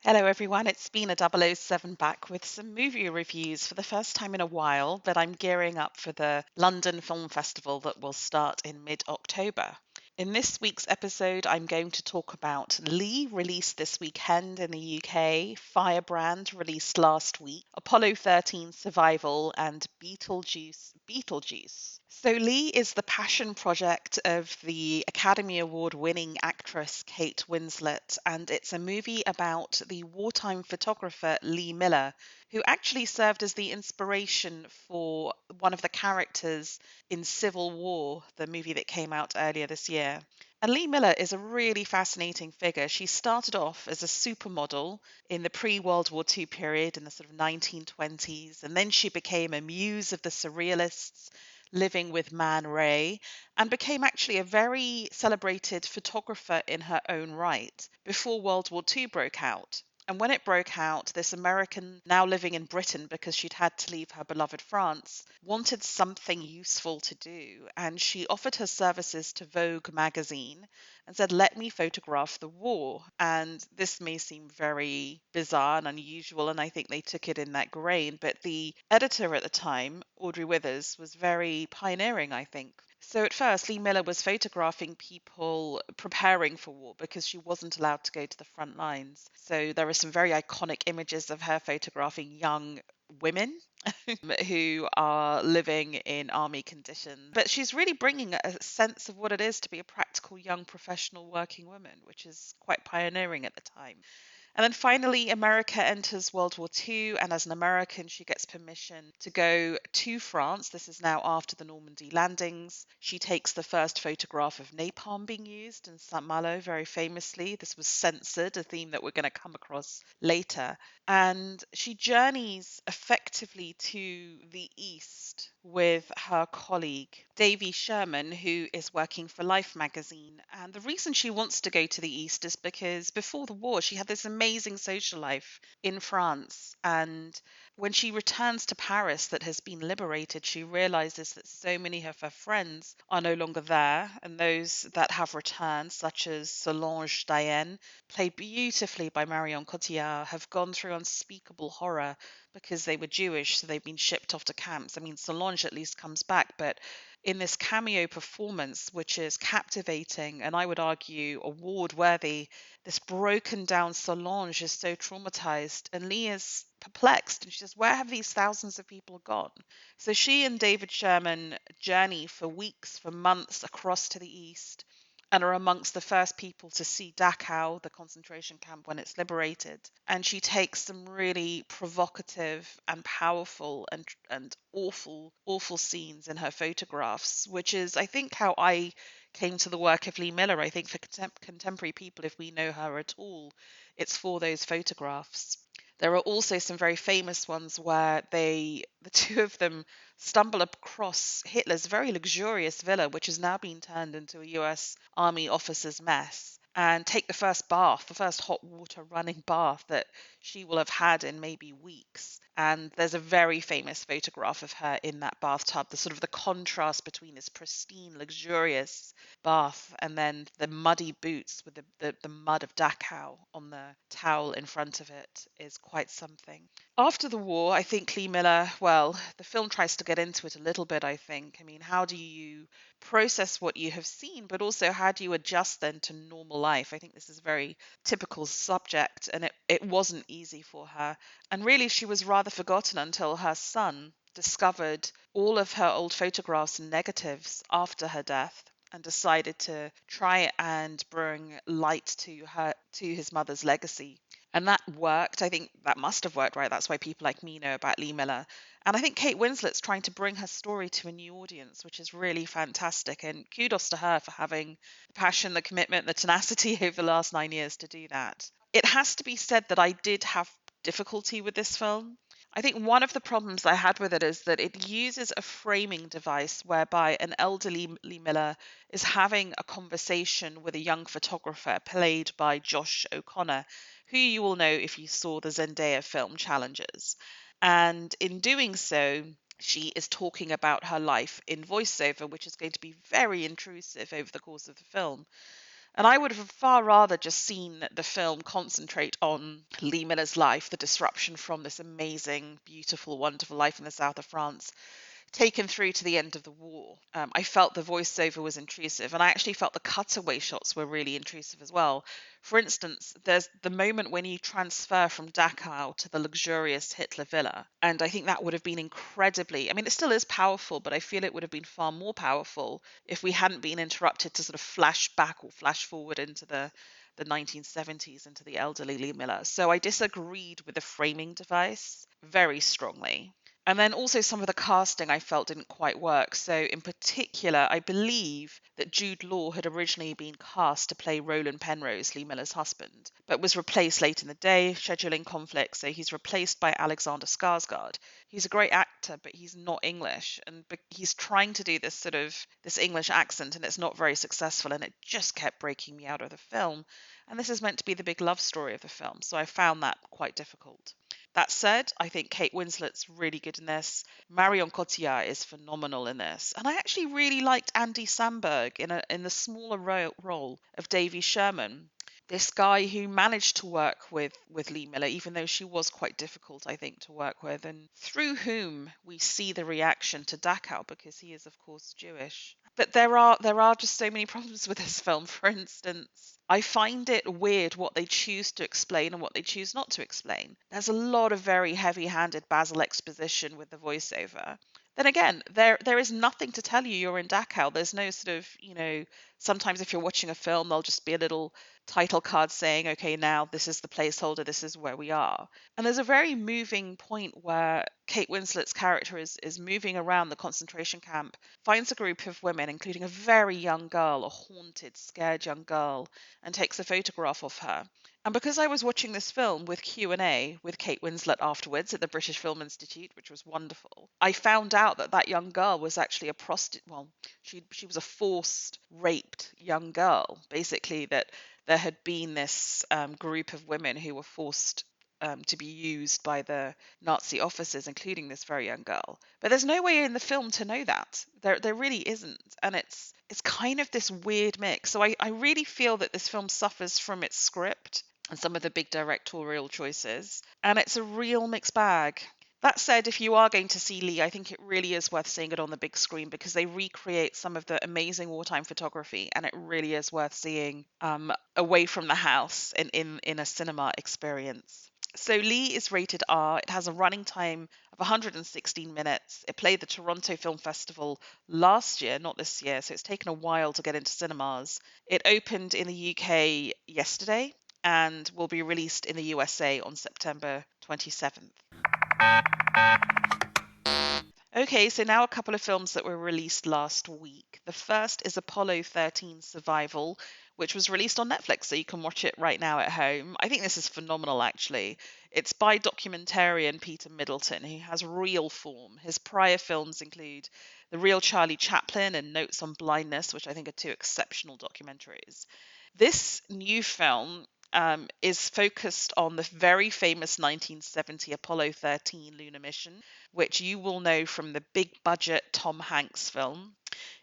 Hello everyone, it's been a B007 back with some movie reviews for the first time in a while, but I'm gearing up for the London Film Festival that will start in mid-October. In this week's episode, I'm going to talk about Lee, released this weekend in the UK, Firebrand, released last week, Apollo 13 Survival, and Beetlejuice Beetlejuice. So, Lee is the passion project of the Academy Award winning actress Kate Winslet, and it's a movie about the wartime photographer Lee Miller, who actually served as the inspiration for one of the characters in Civil War, the movie that came out earlier this year. And Lee Miller is a really fascinating figure. She started off as a supermodel in the pre-World War II period in the sort of 1920s, and then she became a muse of the surrealists, living with Man Ray, and became actually a very celebrated photographer in her own right before World War II broke out. And when it broke out, this American, now living in Britain because she'd had to leave her beloved France, wanted something useful to do. And she offered her services to Vogue magazine and said, "Let me photograph the war." And this may seem very bizarre and unusual, and I think they took it in that grain. But the editor at the time, Audrey Withers, was very pioneering, I think. So at first, Lee Miller was photographing people preparing for war because she wasn't allowed to go to the front lines. So there are some very iconic images of her photographing young women who are living in army conditions. But she's really bringing a sense of what it is to be a practical young professional working woman, which is quite pioneering at the time. And then finally, America enters World War II, and as an American, she gets permission to go to France. This is now after the Normandy landings. She takes the first photograph of napalm being used in St. Malo, very famously. This was censored, a theme that we're going to come across later. And she journeys effectively to the east with her colleague, Davy Sherman, who is working for Life magazine. And the reason she wants to go to the east is because before the war, she had this amazing social life in France. And when she returns to Paris, that has been liberated, she realizes that so many of her friends are no longer there. And those that have returned, such as Solange Diane, played beautifully by Marion Cotillard, have gone through unspeakable horror because they were Jewish, so they've been shipped off to camps. I mean, Solange at least comes back, but in this cameo performance, which is captivating and I would argue award worthy, this broken down Solange is so traumatized, and Lee is perplexed. And she says, "Where have these thousands of people gone?" So she and David Sherman journey for weeks, for months across to the east, and are amongst the first people to see Dachau, the concentration camp, when it's liberated. And she takes some really provocative and powerful and awful scenes in her photographs, which is, I think, how I came to the work of Lee Miller. I think for contemporary people, if we know her at all, it's for those photographs. There are also some very famous ones where the two of them stumble across Hitler's very luxurious villa, which has now been turned into a US Army officer's mess, and take the first bath, the first hot water running bath that she will have had in maybe weeks. And there's a very famous photograph of her in that bathtub, the sort of the contrast between this pristine, luxurious bath and then the muddy boots with the mud of Dachau on the towel in front of it is quite something. After the war, I think Lee Miller, well, the film tries to get into it a little bit, I think. I mean, how do you process what you have seen, but also how do you adjust then to normal life? I think this is a very typical subject, and it wasn't easy for her. And really, she was rather forgotten until her son discovered all of her old photographs and negatives after her death and decided to try and bring light to his mother's legacy. And that worked. I think that must have worked, right? That's why people like me know about Lee Miller. And I think Kate Winslet's trying to bring her story to a new audience, which is really fantastic. And kudos to her for having the passion, the commitment, the tenacity over the last 9 years to do that. It has to be said that I did have difficulty with this film. I think one of the problems I had with it is that it uses a framing device whereby an elderly Lee Miller is having a conversation with a young photographer played by Josh O'Connor, who you will know if you saw the Zendaya film Challenges. And in doing so, she is talking about her life in voiceover, which is going to be very intrusive over the course of the film. And I would have far rather just seen the film concentrate on Lee Miller's life, the disruption from this amazing, beautiful, wonderful life in the south of France, taken through to the end of the war. I felt the voiceover was intrusive, and I actually felt the cutaway shots were really intrusive as well. For instance, there's the moment when you transfer from Dachau to the luxurious Hitler villa, and I think that would have been incredibly, I mean, it still is powerful, but I feel it would have been far more powerful if we hadn't been interrupted to sort of flash back or flash forward into the 1970s, into the elderly Lee Miller. So I disagreed with the framing device very strongly. And then also some of the casting I felt didn't quite work. So in particular, I believe that Jude Law had originally been cast to play Roland Penrose, Lee Miller's husband, but was replaced late in the day, scheduling conflicts. So he's replaced by Alexander Skarsgård. He's a great actor, but he's not English, and he's trying to do this English accent, and it's not very successful, and it just kept breaking me out of the film. And this is meant to be the big love story of the film, so I found that quite difficult. That said, I think Kate Winslet's really good in this. Marion Cotillard is phenomenal in this. And I actually really liked Andy Samberg in the smaller role of Davy Sherman, this guy who managed to work with Lee Miller, even though she was quite difficult, I think, to work with, and through whom we see the reaction to Dachau, because he is, of course, Jewish. But there are just so many problems with this film. For instance, I find it weird what they choose to explain and what they choose not to explain. There's a lot of very heavy-handed Basil exposition with the voiceover. Then again, there is nothing to tell you you're in Dachau. There's no sort of, sometimes if you're watching a film, there'll just be a little title card saying, okay, now this is the placeholder, this is where we are. And there's a very moving point where Kate Winslet's character is moving around the concentration camp, finds a group of women, including a very young girl, a haunted, scared young girl, and takes a photograph of her. And because I was watching this film with Q&A with Kate Winslet afterwards at the British Film Institute, which was wonderful, I found out that that young girl was actually a prostitute. Well, she was a forced, raped young girl. Basically, that there had been this group of women who were forced to be used by the Nazi officers, including this very young girl. But there's no way in the film to know that. There really isn't. And it's kind of this weird mix. So I really feel that this film suffers from its script and some of the big directorial choices. And it's a real mixed bag. That said, if you are going to see Lee, I think it really is worth seeing it on the big screen because they recreate some of the amazing wartime photography, and it really is worth seeing away from the house in a cinema experience. So Lee is rated R. It has a running time of 116 minutes. It played the Toronto Film Festival last year, not this year, so it's taken a while to get into cinemas. It opened in the UK yesterday and will be released in the USA on September 27th. Okay, so now a couple of films that were released last week. The first is Apollo 13 Survival, which was released on Netflix, so you can watch it right now at home. I think this is phenomenal, actually. It's by documentarian Peter Middleton, who has real form. His prior films include The Real Charlie Chaplin and Notes on Blindness, which I think are two exceptional documentaries. This new film is focused on the very famous 1970 Apollo 13 lunar mission, which you will know from the big budget Tom Hanks film.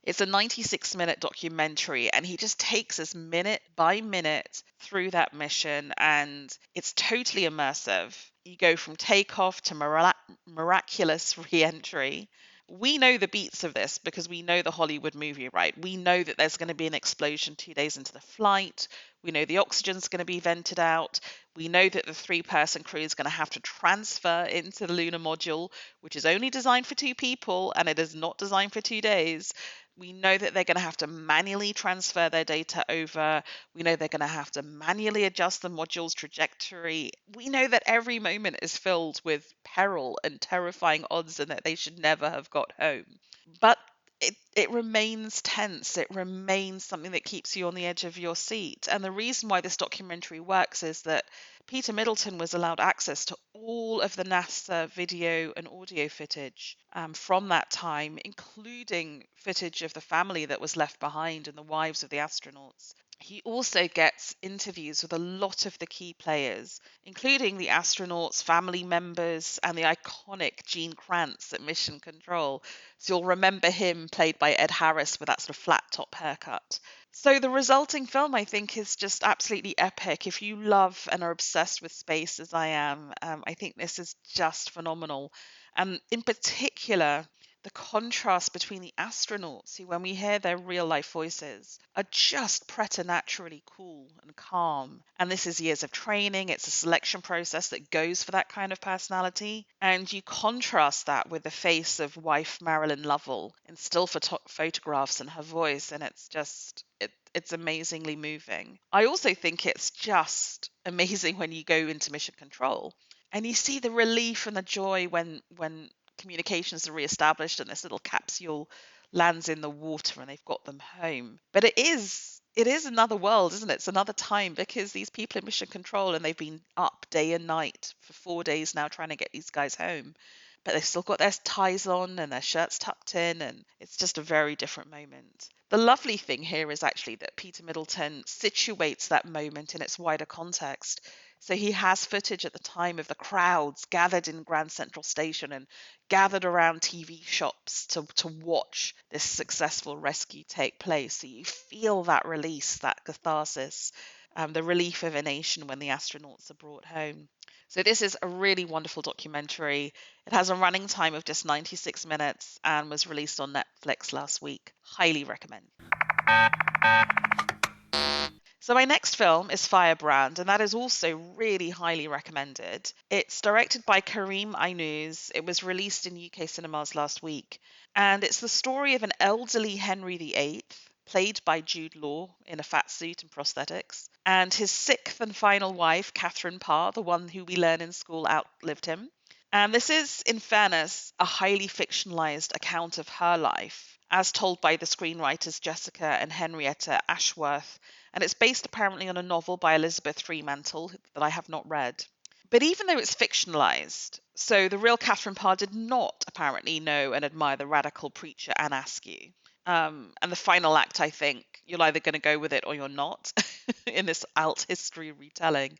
It's a 96-minute documentary, and he just takes us minute by minute through that mission, and it's totally immersive. You go from takeoff to miraculous re-entry. We know the beats of this because we know the Hollywood movie, right? We know that there's going to be an explosion 2 days into the flight. We know the oxygen's going to be vented out. We know that the three-person crew is going to have to transfer into the lunar module, which is only designed for 2 people, and it is not designed for 2 days. We know that they're going to have to manually transfer their data over. We know they're going to have to manually adjust the module's trajectory. We know that every moment is filled with peril and terrifying odds and that they should never have got home. But it remains tense. It remains something that keeps you on the edge of your seat. And the reason why this documentary works is that Peter Middleton was allowed access to all of the NASA video and audio footage from that time, including footage of the family that was left behind and the wives of the astronauts. He also gets interviews with a lot of the key players, including the astronauts, family members, and the iconic Gene Kranz at Mission Control. So you'll remember him played by Ed Harris with that sort of flat top haircut. So the resulting film, I think, is just absolutely epic. If you love and are obsessed with space as I am, I think this is just phenomenal. And in particular, the contrast between the astronauts, who, when we hear their real life voices, are just preternaturally cool and calm. And this is years of training, it's a selection process that goes for that kind of personality. And you contrast that with the face of wife Marilyn Lovell in still photographs and her voice, and it's just. It's amazingly moving. I also think it's just amazing when you go into mission control and you see the relief and the joy when communications are reestablished and this little capsule lands in the water and they've got them home. But it is another world, isn't it? It's another time because these people in mission control and they've been up day and night for 4 days now trying to get these guys home. But they've still got their ties on and their shirts tucked in, and it's just a very different moment. The lovely thing here is actually that Peter Middleton situates that moment in its wider context. So he has footage at the time of the crowds gathered in Grand Central Station and gathered around TV shops to watch this successful rescue take place. So you feel that release, that catharsis, the relief of a nation when the astronauts are brought home. So this is a really wonderful documentary. It has a running time of just 96 minutes and was released on Netflix last week. Highly recommend. So my next film is Firebrand, and that is also really highly recommended. It's directed by Karim Ainuz. It was released in UK cinemas last week, and it's the story of an elderly Henry VIII, played by Jude Law in a fat suit and prosthetics, and his sixth and final wife, Catherine Parr, the one who we learn in school outlived him. And this is, in fairness, a highly fictionalized account of her life, as told by the screenwriters Jessica and Henrietta Ashworth, and it's based apparently on a novel by Elizabeth Fremantle that I have not read. But even though it's fictionalized, so the real Catherine Parr did not apparently know and admire the radical preacher Anne Askew. And the final act, I think, you're either going to go with it or you're not in this alt history retelling.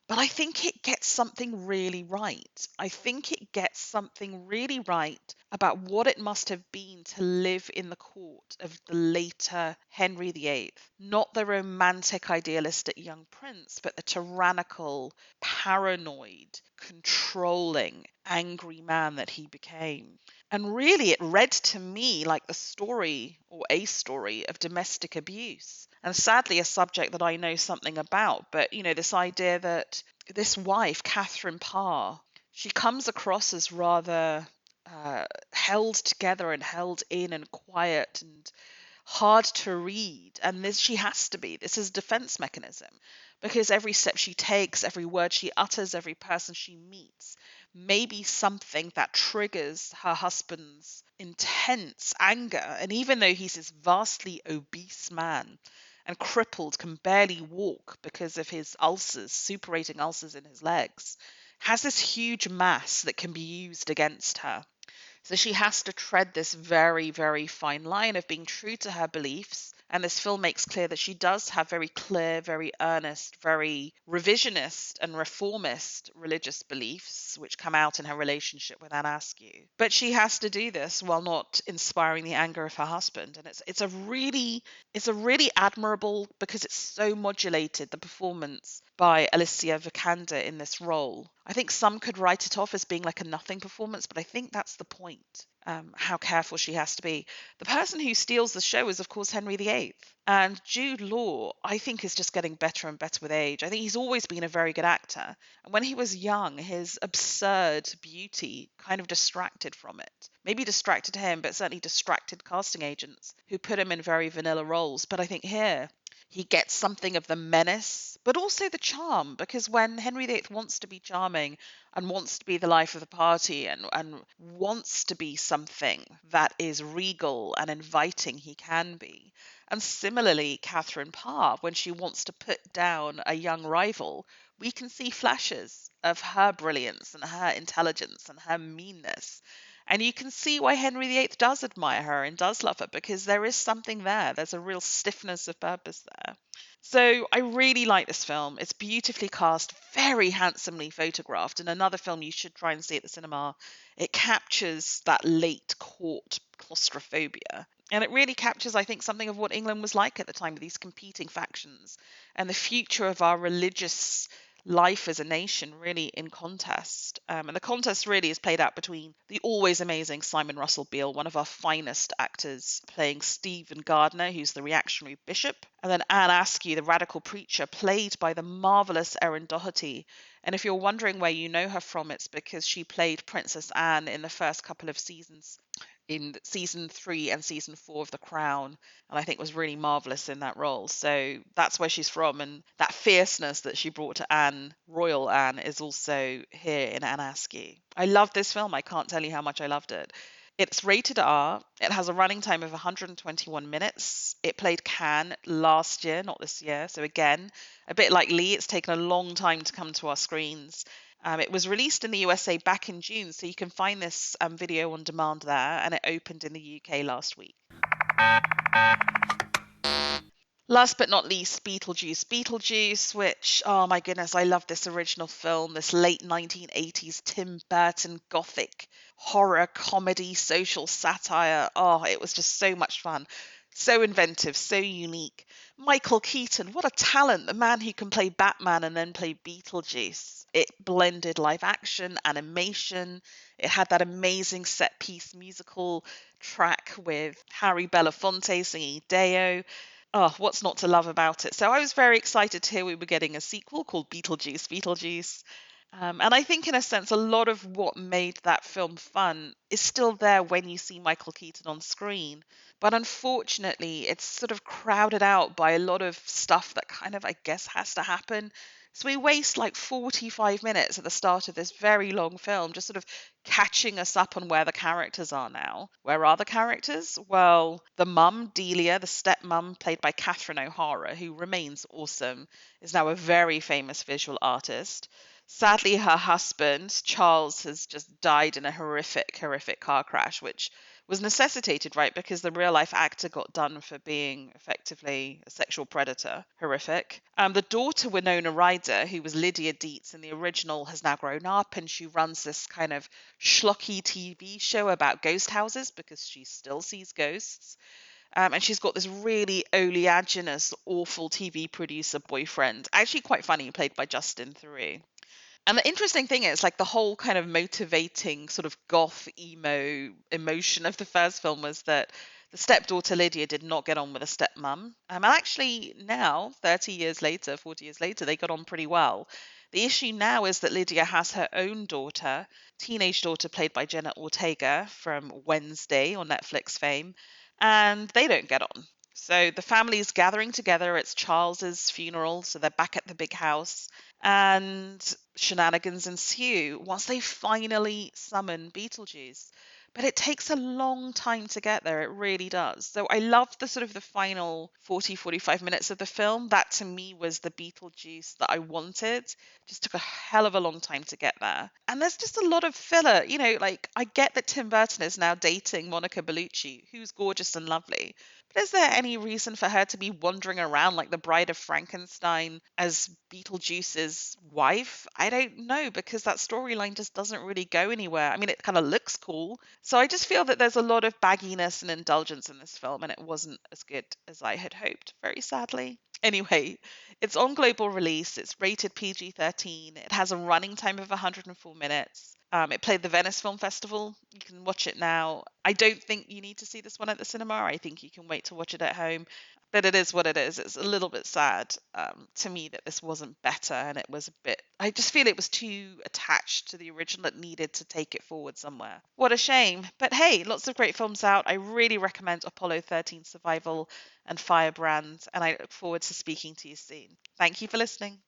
But I think it gets something really right. I think it gets something really right about what it must have been to live in the court of the later Henry VIII. Not the romantic, idealistic young prince, but the tyrannical, paranoid, controlling, angry man that he became. And really, it read to me like the story or a story of domestic abuse. And sadly, a subject that I know something about. But, this idea that this wife, Catherine Parr, she comes across as rather held together and held in and quiet and hard to read. And this, she has to be. This is a defense mechanism because every step she takes, every word she utters, every person she meets may be something that triggers her husband's intense anger. And even though he's this vastly obese man and crippled, can barely walk because of his ulcers, suppurating ulcers in his legs, has this huge mass that can be used against her. So she has to tread this very, very fine line of being true to her beliefs. And this film makes clear that she does have very clear, very earnest, very revisionist and reformist religious beliefs, which come out in her relationship with Anne Askew. But she has to do this while not inspiring the anger of her husband. And it's a really admirable, because it's so modulated, the performance by Alicia Vikander in this role. I think some could write it off as being like a nothing performance, but I think that's the point. How careful she has to be. The person who steals the show is, of course, Henry VIII. And Jude Law, I think, is just getting better and better with age. I think he's always been a very good actor. And when he was young, his absurd beauty kind of distracted from it. Maybe distracted him, but certainly distracted casting agents who put him in very vanilla roles. But I think here, he gets something of the menace, but also the charm, because when Henry VIII wants to be charming and wants to be the life of the party and wants to be something that is regal and inviting, he can be. And similarly, Catherine Parr, when she wants to put down a young rival, we can see flashes of her brilliance and her intelligence and her meanness. And you can see why Henry VIII does admire her and does love her, because there is something there. There's a real stiffness of purpose there. So I really like this film. It's beautifully cast, very handsomely photographed, and another film you should try and see at the cinema. It captures that late court claustrophobia. And it really captures, I think, something of what England was like at the time with these competing factions and the future of our religious life as a nation really in contest. And the contest really is played out between the always amazing Simon Russell Beale, one of our finest actors, playing Stephen Gardiner, who's the reactionary bishop, and then Anne Askew, the radical preacher, played by the marvellous Erin Doherty. And if you're wondering where you know her from, it's because she played Princess Anne in the first couple of seasons, in season 3 and season 4 of The Crown, and I think was really marvelous in that role. So that's where she's from, and that fierceness that she brought to Anne, Royal Anne, is also here in Anne Askew. I love this film. I can't tell you how much I loved it. It's rated R. It has a running time of 121 minutes. It played Cannes last year, not this year. So again, a bit like Lee, it's taken a long time to come to our screens. It was released in the USA back in June, so you can find this video on demand there, and it opened in the UK last week. Last but not least, Beetlejuice Beetlejuice, which, oh my goodness, I love this original film, this late 1980s Tim Burton gothic horror comedy social satire. Oh, it was just so much fun. So inventive, so unique. Michael Keaton, what a talent, the man who can play Batman and then play Beetlejuice. It blended live action, animation. It had that amazing set piece musical track with Harry Belafonte singing Deo. Oh, what's not to love about it? So I was very excited to hear we were getting a sequel called Beetlejuice Beetlejuice. And I think, in a sense, a lot of what made that film fun is still there when you see Michael Keaton on screen. But unfortunately, it's sort of crowded out by a lot of stuff that kind of, I guess, has to happen. So we waste like 45 minutes at the start of this very long film just sort of catching us up on where the characters are now. Where are the characters? Well, the mum, Delia, the stepmom, played by Catherine O'Hara, who remains awesome, is now a very famous visual artist. Sadly, her husband, Charles, has just died in a horrific car crash, which was necessitated, right, because the real life actor got done for being effectively a sexual predator. Horrific. The daughter, Winona Ryder, who was Lydia Dietz in the original, has now grown up and she runs this kind of schlocky TV show about ghost houses because she still sees ghosts. And she's got this really oleaginous, awful TV producer boyfriend, actually quite funny, played by Justin Theroux. And the interesting thing is, like, the whole kind of motivating sort of goth emo emotion of the first film was that the stepdaughter Lydia did not get on with the stepmom. And actually now, 30 years later, 40 years later, they got on pretty well. The issue now is that Lydia has her own daughter, teenage daughter played by Jenna Ortega from Wednesday on Netflix fame, and they don't get on. So the family's gathering together. It's Charles's funeral, so they're back at the big house, and shenanigans ensue once they finally summon Beetlejuice. But it takes a long time to get there. It really does. So I love the sort of the final 40, 45 minutes of the film. That to me was the Beetlejuice that I wanted. Just took a hell of a long time to get there. And there's just a lot of filler. You know, like, I get that Tim Burton is now dating Monica Bellucci, who's gorgeous and lovely. But is there any reason for her to be wandering around like the Bride of Frankenstein as Beetlejuice's wife? I don't know, because that storyline just doesn't really go anywhere. I mean, it kind of looks cool. So I just feel that there's a lot of bagginess and indulgence in this film, and it wasn't as good as I had hoped, very sadly. Anyway, it's on global release. It's rated PG-13. It has a running time of 104 minutes. It played the Venice Film Festival. You can watch it now. I don't think you need to see this one at the cinema. I think you can wait to watch it at home. But it is what it is. It's a little bit sad to me that this wasn't better, and it was a bit. I just feel it was too attached to the original. It needed to take it forward somewhere. What a shame. But hey, lots of great films out. I really recommend Apollo 13 Survival and Firebrand, and I look forward to speaking to you soon. Thank you for listening.